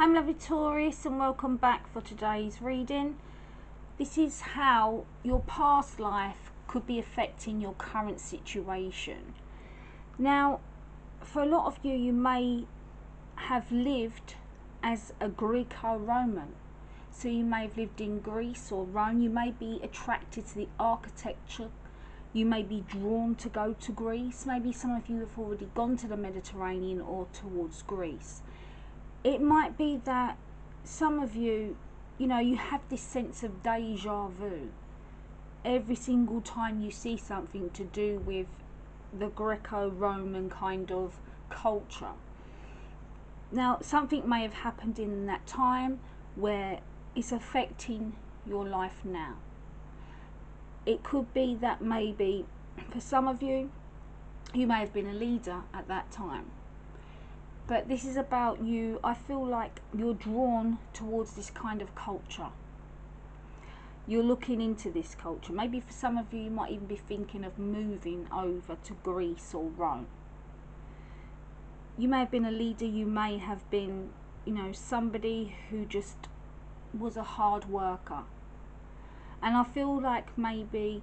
I'm lovely Taurus and welcome back for today's reading. This is how your past life could be affecting your current situation. Now, for a lot of you, you may have lived as a Greco-Roman. So you may have lived in Greece or Rome. You may be attracted to the architecture. You may be drawn to go to Greece. Maybe some of you have already gone to the Mediterranean or towards Greece. It might be that some of you, you have this sense of deja vu every single time you see something to do with the Greco-Roman kind of culture. Now, something may have happened in that time where it's affecting your life now. It could be that maybe for some of you, you may have been a leader at that time. But this is about you. I feel like you're drawn towards this kind of culture. You're looking into this culture. Maybe for some of you, you might even be thinking of moving over to Greece or Rome. You may have been a leader. You may have been, somebody who just was a hard worker. And I feel like maybe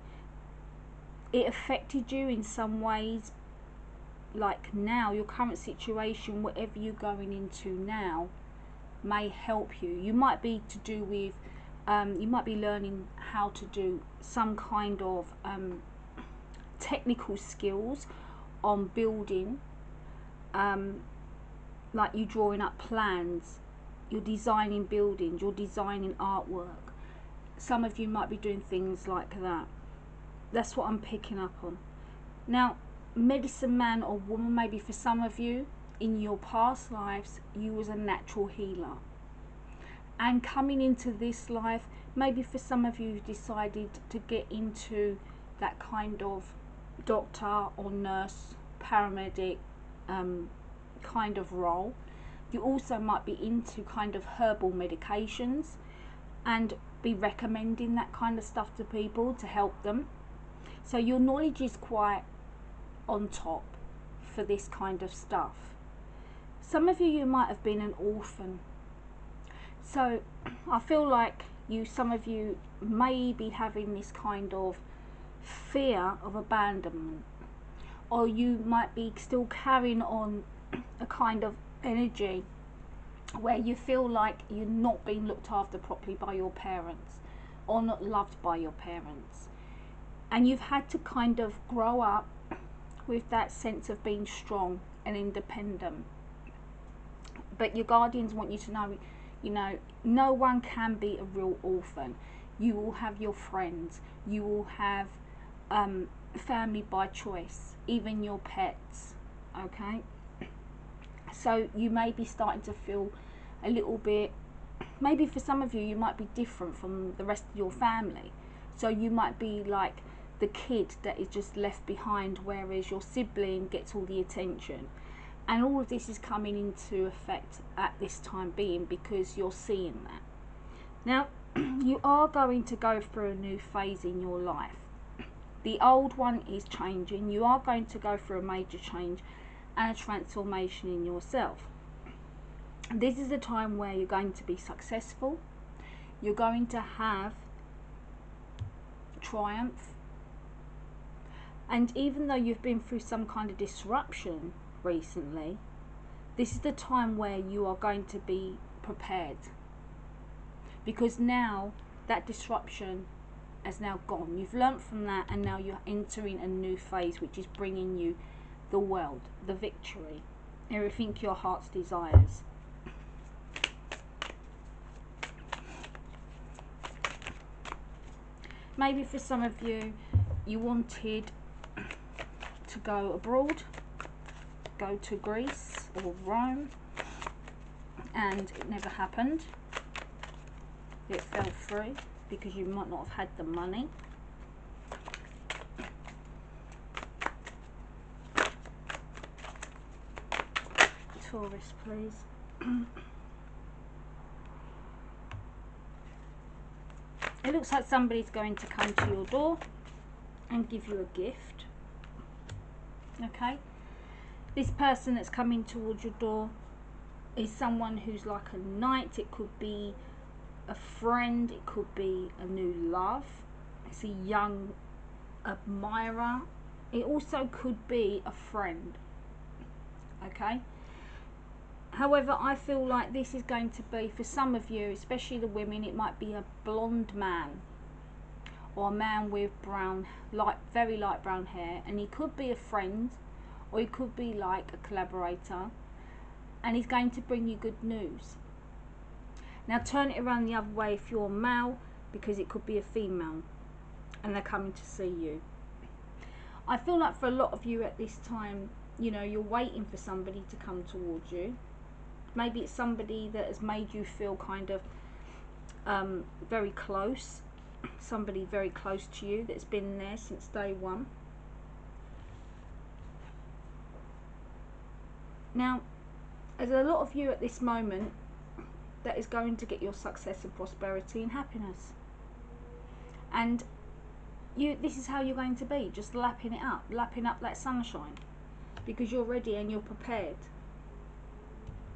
it affected you in some ways. Like now, your current situation, whatever you're going into now, may help you. You might be to do with, you might be learning how to do some kind of technical skills on building, like you drawing up plans, you're designing buildings, you're designing artwork. Some of you might be doing things like that. That's what I'm picking up on. Now, medicine man or woman, maybe for some of you in your past lives you was a natural healer, and coming into this life, maybe for some of you decided to get into that kind of doctor or nurse, paramedic kind of role. You also might be into kind of herbal medications and be recommending that kind of stuff to people to help them. So your knowledge is quite on top for this kind of stuff. Some of you might have been an orphan. So I feel like some of you may be having this kind of fear of abandonment, or you might be still carrying on a kind of energy where you feel like you're not being looked after properly by your parents or not loved by your parents, and you've had to kind of grow up with that sense of being strong and independent. But your guardians want you to know, no one can be a real orphan. You will have your friends, you will have family by choice, even your pets, okay? So you may be starting to feel a little bit, maybe for some of you, you might be different from the rest of your family. So you might be like the kid that is just left behind, whereas your sibling gets all the attention. And all of this is coming into effect at this time being because you're seeing that. Now, you are going to go through a new phase in your life. The old one is changing. You are going to go through a major change and a transformation in yourself. This is a time where you're going to be successful. You're going to have triumph. And even though you've been through some kind of disruption recently, this is the time where you are going to be prepared. Because now that disruption has now gone. You've learnt from that, and now you're entering a new phase, which is bringing you the world, the victory, everything your heart's desires. Maybe for some of you, you wanted to go abroad, go to Greece or Rome, and it never happened. It fell through because you might not have had the money. Taurus, please. It looks like somebody's going to come to your door and give you a gift. Okay, this person that's coming towards your door is someone who's like a knight. It could be a friend, it could be a new love, it's a young admirer, it also could be a friend. Okay, however, I feel like this is going to be, for some of you, especially the women, it might be a blonde man or a man with brown, very light brown hair, and he could be a friend or he could be like a collaborator, and he's going to bring you good news. Now turn it around the other way if you're male, because it could be a female and they're coming to see you. I feel like for a lot of you at this time, you know, you're waiting for somebody to come towards you. Maybe it's somebody that has made you feel kind of very close, somebody very close to you that's been there since day one. Now, there's a lot of you at this moment that is going to get your success and prosperity and happiness. And this is how you're going to be, just lapping up that sunshine, because you're ready and you're prepared.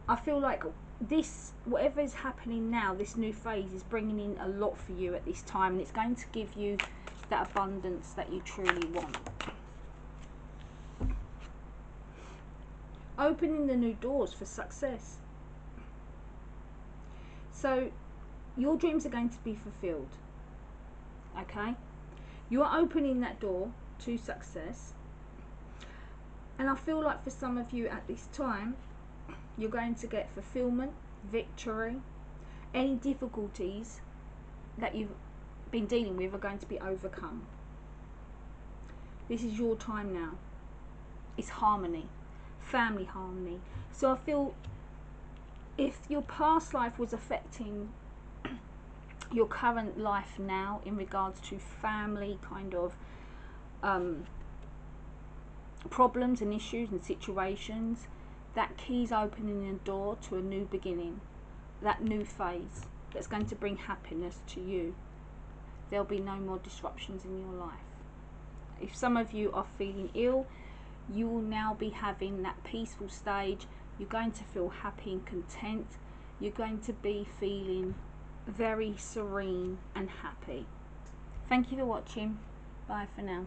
I feel like this, whatever is happening now, this new phase is bringing in a lot for you at this time, and it's going to give you that abundance that you truly want. Opening the new doors for success. So your dreams are going to be fulfilled. Okay, you are opening that door to success, and I feel like for some of you at this time, you're going to get fulfillment, victory. Any difficulties that you've been dealing with are going to be overcome. This is your time now. It's harmony, family harmony. So I feel if your past life was affecting your current life now in regards to family kind of problems and issues and situations, that key's opening a door to a new beginning, that new phase that's going to bring happiness to you. There'll be no more disruptions in your life. If some of you are feeling ill, you will now be having that peaceful stage. You're going to feel happy and content. You're going to be feeling very serene and happy. Thank you for watching. Bye for now.